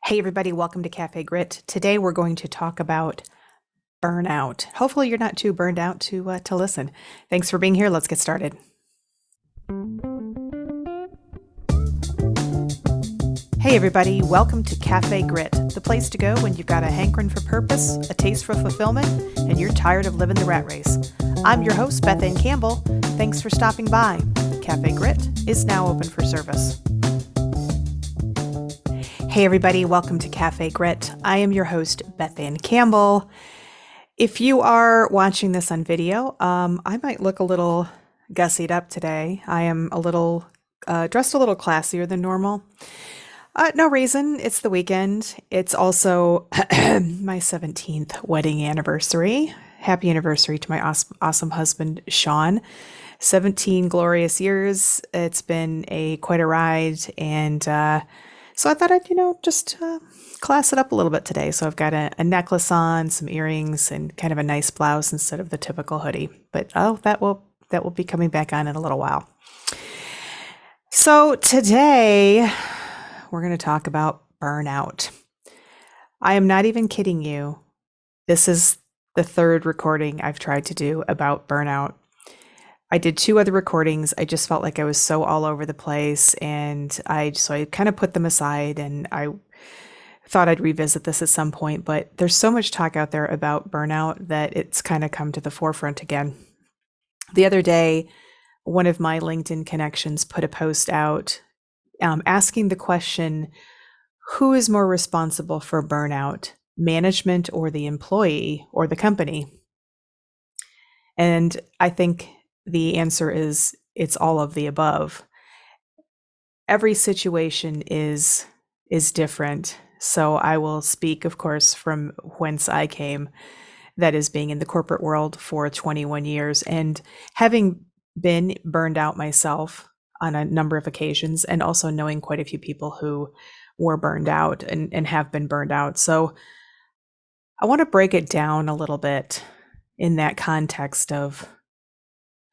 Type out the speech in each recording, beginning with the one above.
Hey everybody, welcome to Café Grit. Today we're going to talk about burnout. Hopefully you're not too burned out to listen. Thanks for being here. Let's get started. Hey everybody, welcome to Café Grit, the place to go when you've got a hankering for purpose, a taste for fulfillment, and you're tired of living the rat race. I'm your host, Beth and Campbell. Thanks for stopping by. Café Grit is now open for service. Hey everybody, welcome to Café Grit. I am your host, Beth Ann Campbell. If you are watching this on video, I might look a little gussied up today. I am a little dressed a little classier than normal. No reason. It's the weekend. It's also my 17th wedding anniversary. Happy anniversary to my awesome husband, Sean. 17 glorious years. It's been quite a ride, and so I thought I'd, just class it up a little bit today. So I've got a necklace on, some earrings, and kind of a nice blouse instead of the typical hoodie. But that will be coming back on in a little while. So today we're going to talk about burnout. I am not even kidding you. This is the third recording I've tried to do about burnout. I did 2 other recordings. I just felt like I was so all over the place, and so I kind of put them aside, and I thought I'd revisit this at some point, but there's so much talk out there about burnout that it's kind of come to the forefront again. The other day, one of my LinkedIn connections put a post out asking the question, who is more responsible for burnout, management or the employee or the company? And I think the answer is it's all of the above. Every situation is different. So I will speak, of course, from whence I came, that is being in the corporate world for 21 years and having been burned out myself on a number of occasions, and also knowing quite a few people who were burned out and have been burned out. So I want to break it down a little bit in that context of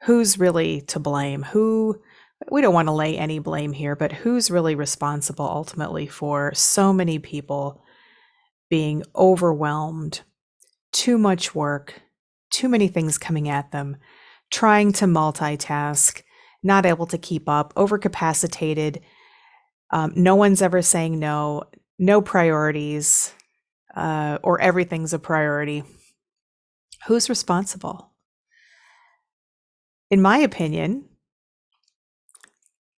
who's really to blame? We don't want to lay any blame here, but who's really responsible ultimately for so many people being overwhelmed, too much work, too many things coming at them, trying to multitask, not able to keep up, overcapacitated, no one's ever saying no priorities, or everything's a priority. Who's responsible? In my opinion,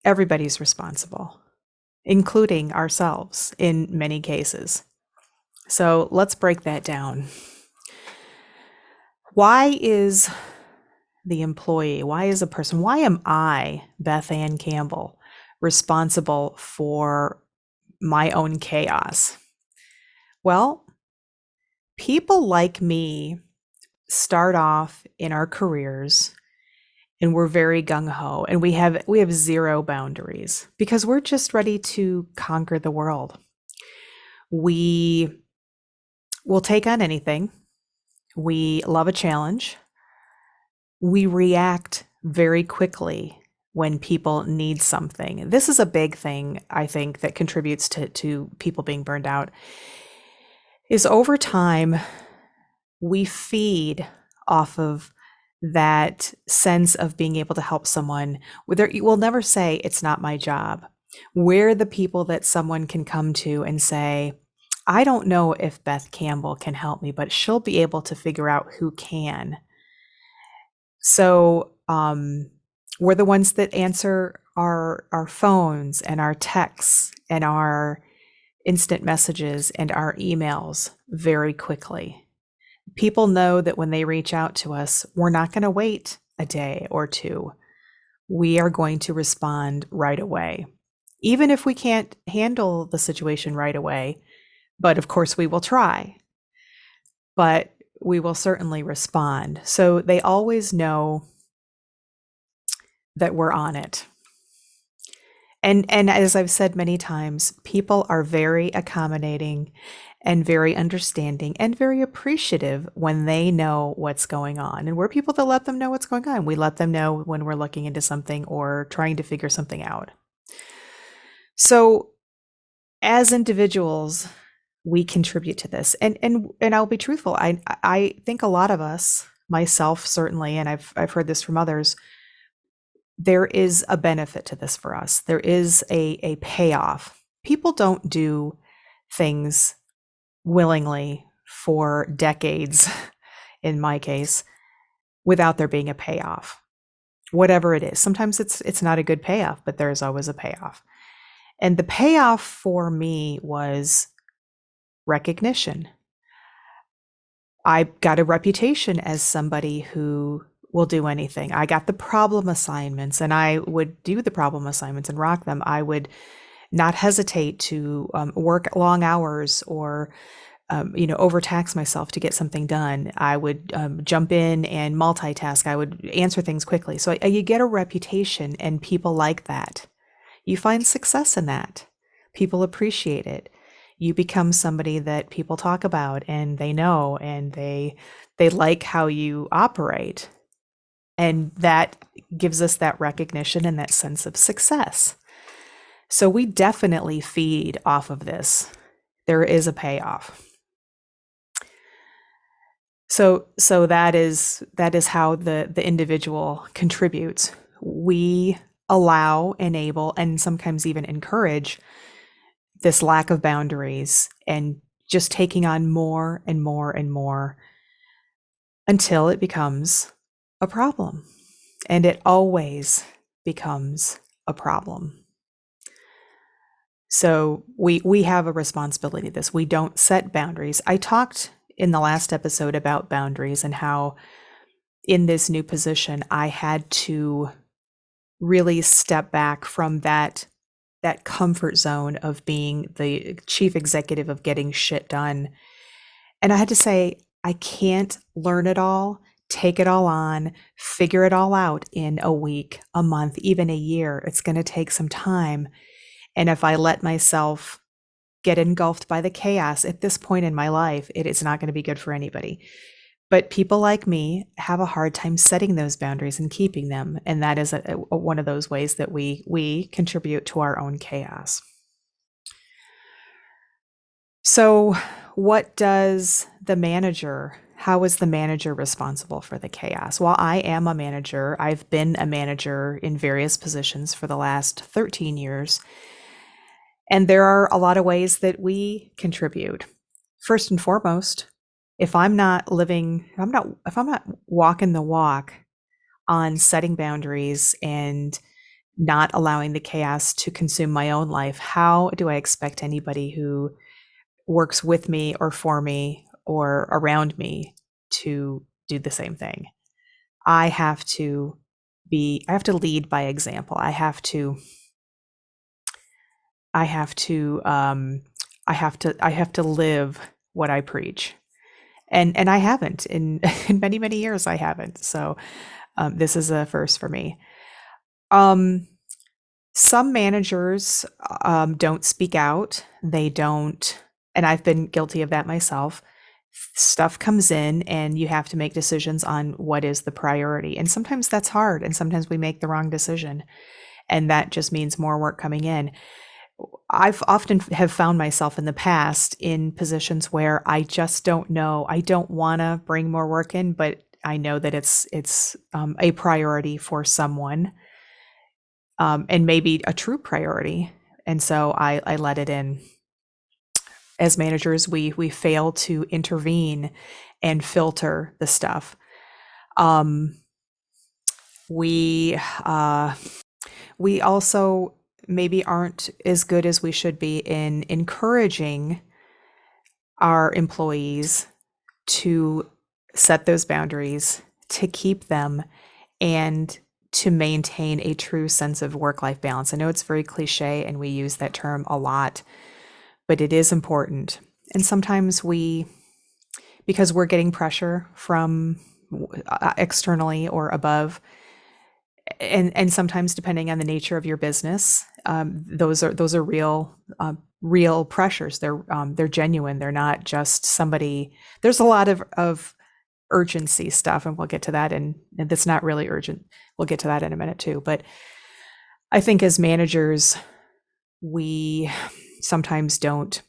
everybody's responsible, including ourselves in many cases. So let's break that down. Why is the employee, why is a person, why am I, Beth Ann Campbell, responsible for my own chaos? Well, people like me start off in our careers and we're very gung-ho, and we have zero boundaries because we're just ready to conquer the world. We will take on anything. We love a challenge. We react very quickly when people need something. This is a big thing, I think, that contributes to people being burned out, is over time, we feed off of that sense of being able to help someone. We'll never say it's not my job. We're the people that someone can come to and say, I don't know if Beth Campbell can help me, but she'll be able to figure out who can. So we're the ones that answer our phones and our texts and our instant messages and our emails very quickly. People know that when they reach out to us, we're not going to wait a day or two. We are going to respond right away, even if we can't handle the situation right away. But of course, we will try. But we will certainly respond. So they always know that we're on it. And as I've said many times, people are very accommodating and very understanding and very appreciative when they know what's going on. And we're people that let them know what's going on. We let them know when we're looking into something or trying to figure something out. So as individuals, we contribute to this. And I'll be truthful. I think a lot of us, myself certainly, and I've heard this from others, there is a benefit to this for us. There is a payoff. People don't do things willingly for decades, in my case, without there being a payoff. Whatever it is. Sometimes it's not a good payoff, but there's always a payoff. And the payoff for me was recognition. I got a reputation as somebody who will do anything. I got the problem assignments, and I would do the problem assignments and rock them. I would not hesitate to work long hours or overtax myself to get something done. I would jump in and multitask. I would answer things quickly. So you get a reputation, and people like that. You find success in that. People appreciate it. You become somebody that people talk about, and they know, and they like how you operate. And that gives us that recognition and that sense of success. So we definitely feed off of this. There is a payoff. So that is how the individual contributes. We allow, enable, and sometimes even encourage this lack of boundaries and just taking on more and more and more until it becomes a problem. And it always becomes a problem. So we have a responsibility to this. We don't set boundaries. I talked in the last episode about boundaries and how in this new position, I had to really step back from that comfort zone of being the chief executive of getting shit done. And I had to say, I can't learn it all, take it all on, figure it all out in a week, a month, even a year. It's going to take some time. And if I let myself get engulfed by the chaos at this point in my life, it is not going to be good for anybody. But people like me have a hard time setting those boundaries and keeping them. And that is one of those ways that we contribute to our own chaos. So what does the manager, how is the manager responsible for the chaos? Well, I am a manager. I've been a manager in various positions for the last 13 years. And there are a lot of ways that we contribute. First and foremost, if I'm not walking the walk on setting boundaries and not allowing the chaos to consume my own life, how do I expect anybody who works with me or for me or around me to do the same thing? I have to lead by example. I have to live what I preach. And I haven't in many, many years. I haven't. So this is a first for me. Some managers don't speak out. They don't, and I've been guilty of that myself. Stuff comes in and you have to make decisions on what is the priority. And sometimes that's hard. And sometimes we make the wrong decision. And that just means more work coming in. I've often have found myself in the past in positions where I just don't know. I don't want to bring more work in, but I know that it's a priority for someone, and maybe a true priority. And so I let it in. As managers, we fail to intervene and filter the stuff. We also maybe aren't as good as we should be in encouraging our employees to set those boundaries, to keep them, and to maintain a true sense of work-life balance. I know it's very cliche and we use that term a lot, but it is important. And sometimes because we're getting pressure from externally or above, and sometimes depending on the nature of your business, those are real pressures. They're genuine. They're not just somebody. There's a lot of urgency stuff, and we'll get to that. And that's not really urgent. We'll get to that in a minute too. But I think as managers, we sometimes don't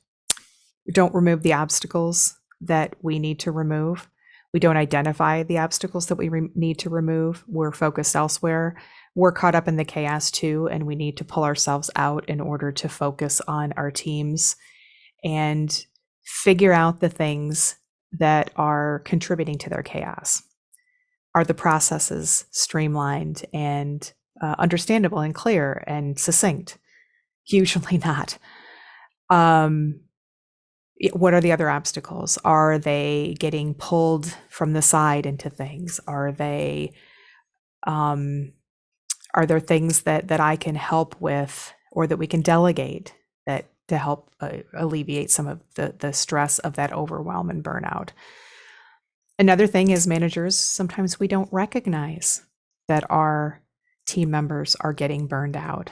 don't remove the obstacles that we need to remove. We don't identify the obstacles that we need to remove. We're focused elsewhere. We're caught up in the chaos too, and we need to pull ourselves out in order to focus on our teams and figure out the things that are contributing to their chaos. Are the processes streamlined and understandable and clear and succinct? Usually not. What are the other obstacles? Are they getting pulled from the side into things? Are there things that I can help with or that we can delegate that to help alleviate some of the stress of that overwhelm and burnout? Another thing is managers, sometimes we don't recognize that our team members are getting burned out.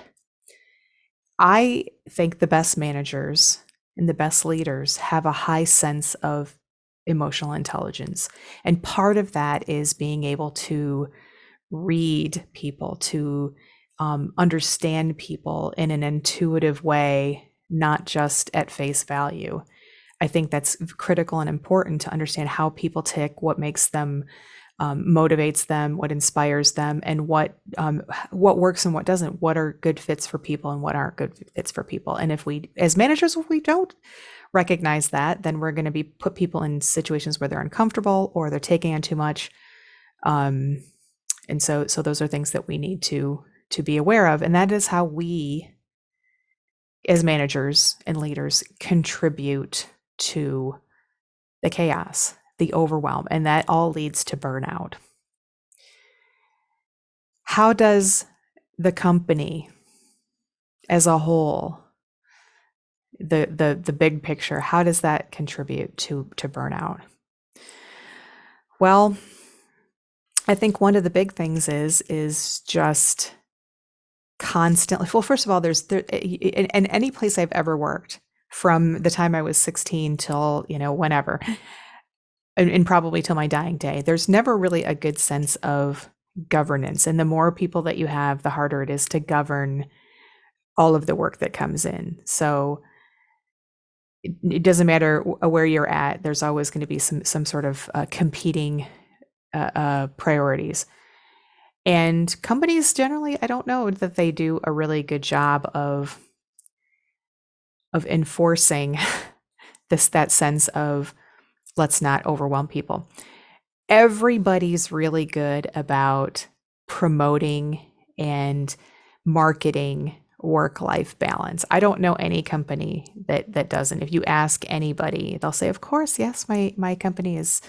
I think the best managers and the best leaders have a high sense of emotional intelligence. And part of that is being able to read people, to understand people in an intuitive way, not just at face value. I think that's critical and important to understand how people tick, what makes them, motivates them, what inspires them, and what works and what doesn't. What are good fits for people and what aren't good fits for people. And if we, as managers, if we don't recognize that, then we're going to put people in situations where they're uncomfortable or they're taking on too much. And so those are things that we need to be aware of, and that is how we, as managers and leaders, contribute to the chaos, the overwhelm, and that all leads to burnout. How does the company as a whole, the big picture, how does that contribute to burnout? Well, I think one of the big things is just constantly, well, first of all, in any place I've ever worked, from the time I was 16 till, whenever, and probably till my dying day, there's never really a good sense of governance. And the more people that you have, the harder it is to govern all of the work that comes in. So it doesn't matter where you're at, there's always going to be some sort of competing priorities. And companies generally, I don't know that they do a really good job of enforcing that sense of let's not overwhelm people. Everybody's really good about promoting and marketing work-life balance. I don't know any company that doesn't. If you ask anybody, they'll say, of course, yes, my company is.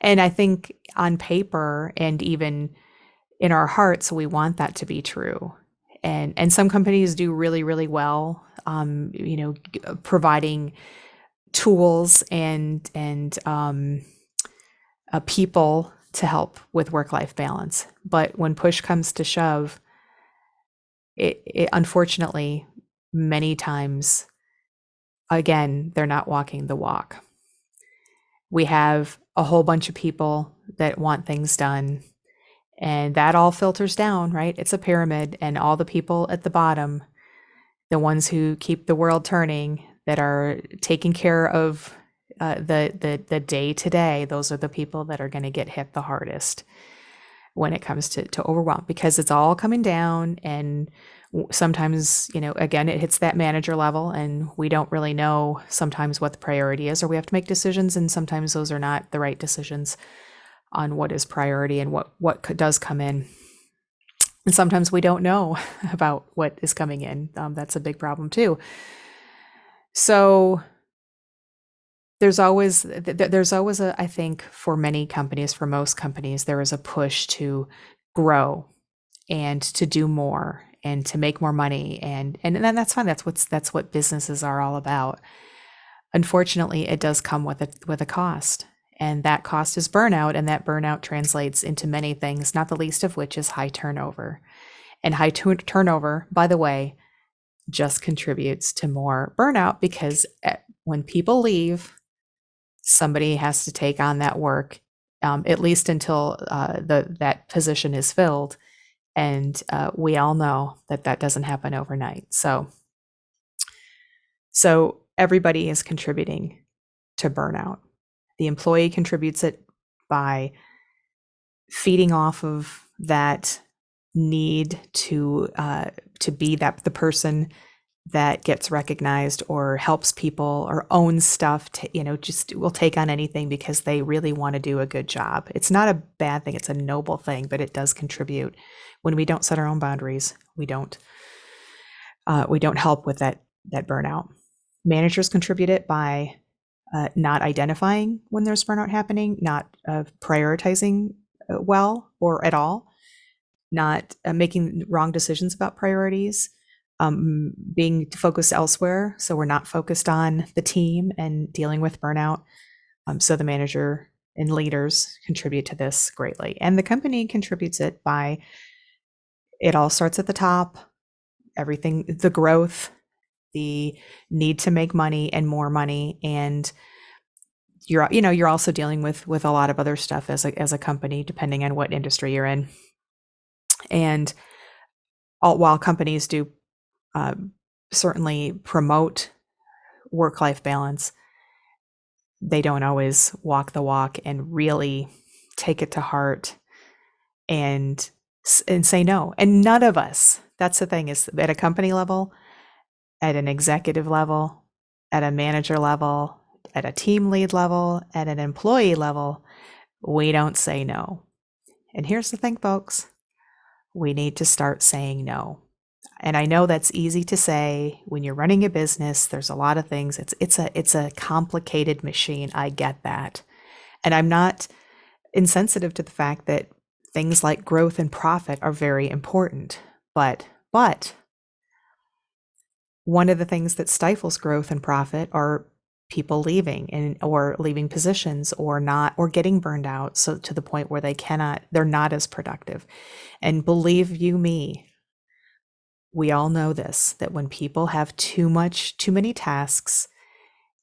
And I think on paper and even in our hearts, we want that to be true. And some companies do really, really well, providing tools and people to help with work-life balance. But when push comes to shove, it unfortunately, many times, again, they're not walking the walk. We have a whole bunch of people that want things done, and that all filters down, right? It's a pyramid, and all the people at the bottom, the ones who keep the world turning, that are taking care of the day to day, those are the people that are going to get hit the hardest when it comes to overwhelm, because it's all coming down. And sometimes, again, it hits that manager level, and we don't really know sometimes what the priority is, or we have to make decisions, and sometimes those are not the right decisions on what is priority and what does come in. And sometimes we don't know about what is coming in. That's a big problem too. So there's always I think for many companies, for most companies, there is a push to grow and to do more and to make more money. And then that's fine. That's what businesses are all about. Unfortunately, it does come with a cost. And that cost is burnout, and that burnout translates into many things, not the least of which is high turnover. And high turnover, by the way, just contributes to more burnout, because when people leave, somebody has to take on that work, at least until that position is filled. And we all know that doesn't happen overnight. So everybody is contributing to burnout. The employee contributes it by feeding off of that need to be the person that gets recognized or helps people or owns stuff to, just will take on anything because they really want to do a good job. It's not a bad thing. It's a noble thing, but it does contribute. When we don't set our own boundaries, we don't help with that burnout. Managers contribute it by not identifying when there's burnout happening, not prioritizing well or at all, not making wrong decisions about priorities, being focused elsewhere. So we're not focused on the team and dealing with burnout. So the manager and leaders contribute to this greatly. And the company contributes it by, it all starts at the top, everything, the growth, the need to make money and more money. And you're also dealing with a lot of other stuff as a company, depending on what industry you're in. And while companies do certainly promote work-life balance, they don't always walk the walk and really take it to heart and say no. And none of us, that's the thing, is at a company level, at an executive level, at a manager level, at a team lead level, at an employee level, we don't say no. And here's the thing, folks, we need to start saying no. And I know that's easy to say when you're running a business. There's a lot of things. It's a complicated machine. I get that. And I'm not insensitive to the fact that things like growth and profit are very important. But one of the things that stifles growth and profit are people leaving or leaving positions or getting burned out, so to the point where they're not as productive. And believe you me, we all know this, that when people have too many tasks,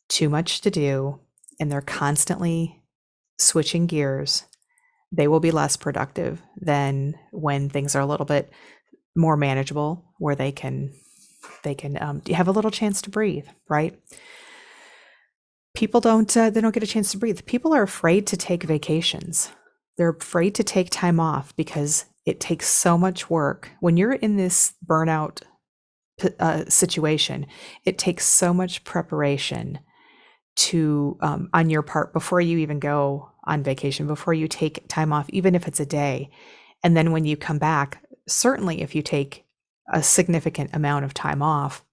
too much to do, and they're constantly switching gears, they will be less productive than when things are a little bit more manageable, where they can have a little chance to breathe, right? People they don't get a chance to breathe. People are afraid to take vacations. They're afraid to take time off because it takes so much work. When you're in this burnout situation, it takes so much preparation on your part before you even go on vacation, before you take time off, even if it's a day. And then when you come back, certainly if you take a significant amount of time off,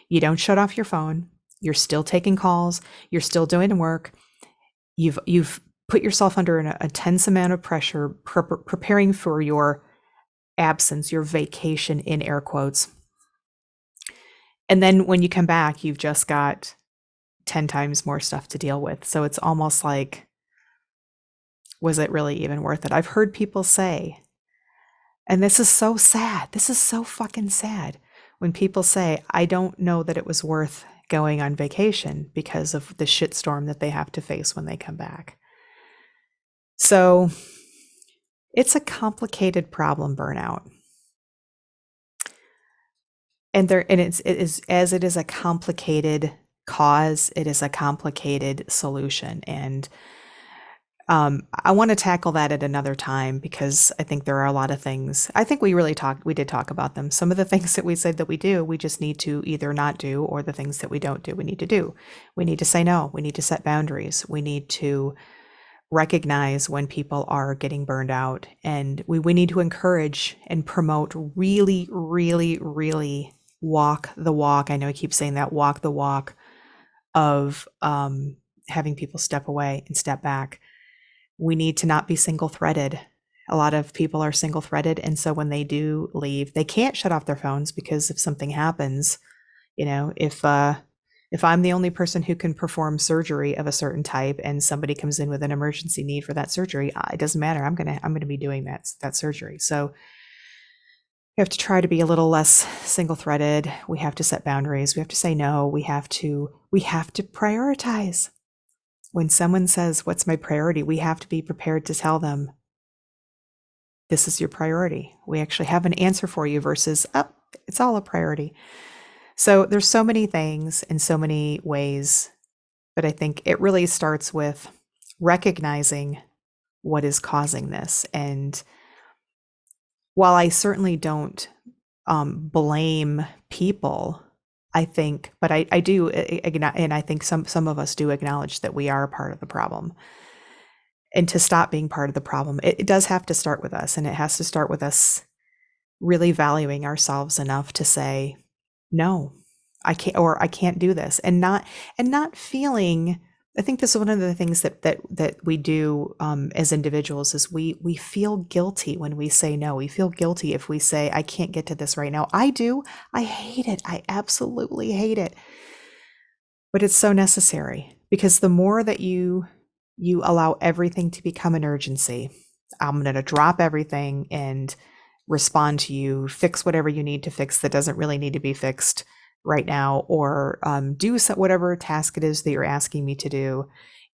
you don't shut off your phone. You're still taking calls. You're still doing work. You've put yourself under a tense amount of pressure, preparing for your absence, your vacation in air quotes. And then when you come back, you've just got 10 times more stuff to deal with. So it's almost like, was it really even worth it? I've heard people say, and this is so sad. This is so fucking sad. When people say, I don't know that it was worth going on vacation because of the shitstorm that they have to face when they come back. So it's a complicated problem, burnout. And it is a complicated cause, it is a complicated solution. And I want to tackle that at another time, because I think there are a lot of things. I think we did talk about them. Some of the things that we said that we do, we just need to either not do, or the things that we don't do, we need to do. We need to say no. We need to set boundaries. We need to recognize when people are getting burned out. And we need to encourage and promote really, really, really walk the walk. I know I keep saying that, walk the walk of having people step away and step back. We need to not be single-threaded. A lot of people are single-threaded, and so when they do leave, they can't shut off their phones, because if something happens, if I'm the only person who can perform surgery of a certain type and somebody comes in with an emergency need for that surgery, it doesn't matter. I'm gonna be doing that surgery. So we have to try to be a little less single-threaded. We have to set boundaries. We have to say no. We have to prioritize. When someone says, what's my priority? We have to be prepared to tell them, this is your priority. We actually have an answer for you, versus, it's all a priority. So there's so many things in so many ways, but I think it really starts with recognizing what is causing this. And while I certainly don't blame people, I think, but I do, and I think some of us do acknowledge that we are part of the problem. And to stop being part of the problem, it does have to start with us, and it has to start with us really valuing ourselves enough to say, no, I can't, or I can't do this, and not feeling. I think this is one of the things that we do as individuals is we feel guilty when we say no. We feel guilty if we say, I can't get to this right now. I do. I hate it. I absolutely hate it. But it's so necessary, because the more that you allow everything to become an urgency, I'm going to drop everything and respond to you, fix whatever you need to fix that doesn't really need to be fixed right now, or do whatever task it is that you're asking me to do,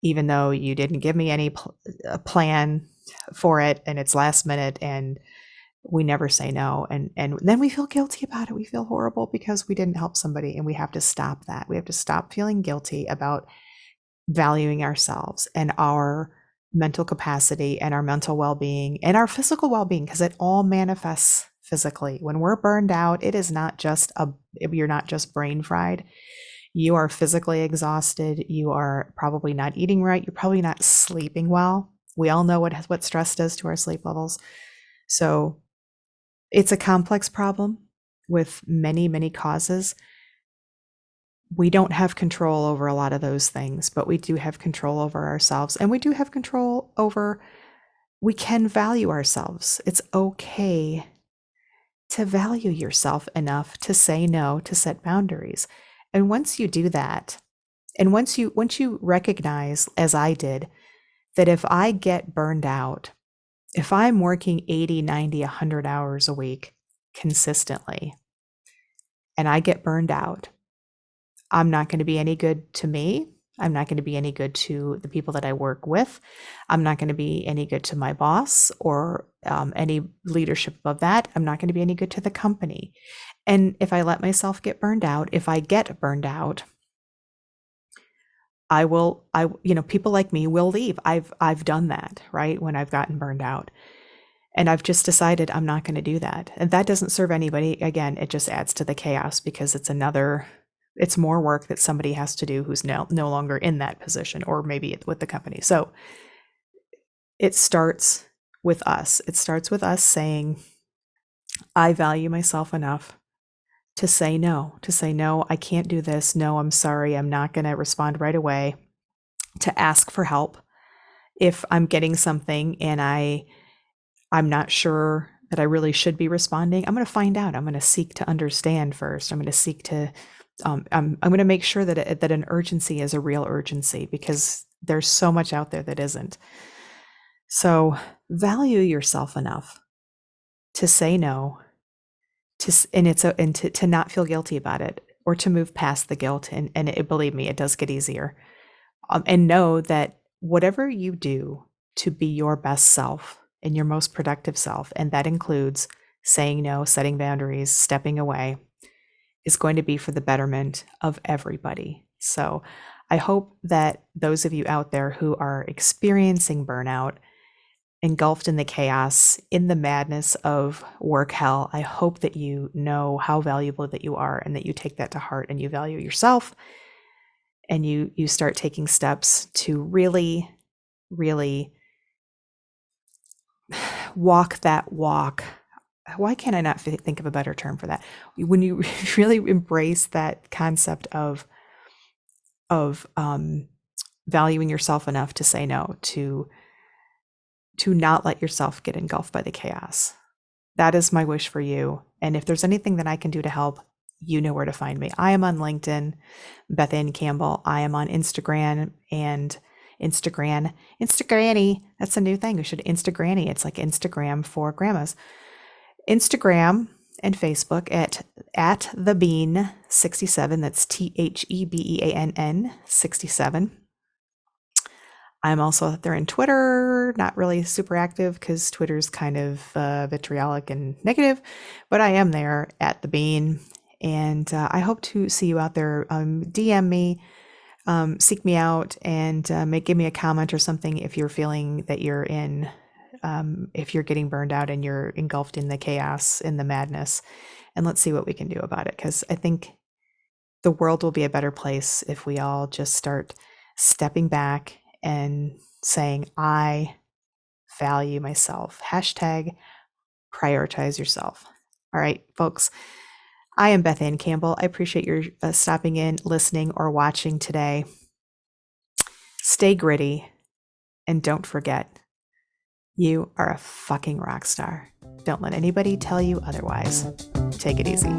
even though you didn't give me any plan for it and it's last minute, and we never say no. And then we feel guilty about it. We feel horrible because we didn't help somebody, and we have to stop that. We have to stop feeling guilty about valuing ourselves and our mental capacity and our mental well-being and our physical well-being, because it all manifests physically. When we're burned out, it is not just you're not just brain fried. You are physically exhausted. You are probably not eating right. You're probably not sleeping well. We all know what stress does to our sleep levels. So it's a complex problem with many, many causes. We don't have control over a lot of those things, but we do have control over ourselves, and we do have control over, we can value ourselves. It's okay to value yourself enough to say no, to set boundaries. And once you do that, and once you recognize, as I did, that if I get burned out, if I'm working 80, 90, 100 hours a week consistently, and I get burned out, I'm not going to be any good to me. I'm not going to be any good to the people that I work with. I'm not going to be any good to my boss or any leadership above that. I'm not going to be any good to the company. And if I let myself get burned out, if I get burned out, people like me will leave. I've done that, right? When I've gotten burned out. And I've just decided I'm not going to do that. And that doesn't serve anybody. Again, it just adds to the chaos, because it's more work that somebody has to do who's no longer in that position, or maybe with the company. So it starts with us. It starts with us saying, I value myself enough to say no, I can't do this. No, I'm sorry. I'm not going to respond right away. To ask for help if I'm getting something and I'm not sure that I really should be responding. I'm going to find out. I'm going to seek to understand first. I'm going to seek to I'm going to make sure that an urgency is a real urgency, because there's so much out there that isn't. So value yourself enough to say no, to not feel guilty about it, or to move past the guilt. And believe me, it does get easier. And know that whatever you do to be your best self and your most productive self, and that includes saying no, setting boundaries, stepping away, is going to be for the betterment of everybody. So I hope that those of you out there who are experiencing burnout, engulfed in the chaos, in the madness of work hell, I hope that you know how valuable that you are, and that you take that to heart, and you value yourself, and you start taking steps to really, really walk that walk. Why can't I not think of a better term for that? When you really embrace that concept of valuing yourself enough to say no, to not let yourself get engulfed by the chaos. That is my wish for you. And if there's anything that I can do to help, you know where to find me. I am on LinkedIn, Beth Campbell. I am on Instagram and Instagranny. That's a new thing. We should Instagranny. It's like Instagram for grandmas. Instagram and Facebook at the Bean 67. That's TheBeann 67. I'm also out there in Twitter, not really super active because Twitter's kind of vitriolic and negative, but I am there at the Bean. And I hope to see you out there. DM me, seek me out, and give me a comment or something if you're feeling that you're if you're getting burned out and you're engulfed in the chaos, in the madness. And let's see what we can do about it. Because I think the world will be a better place if we all just start stepping back and saying, I value myself. Hashtag prioritize yourself. All right, folks. I am Beth Ann Campbell. I appreciate your stopping in, listening, or watching today. Stay gritty, and don't forget, you are a fucking rock star. Don't let anybody tell you otherwise. Take it easy.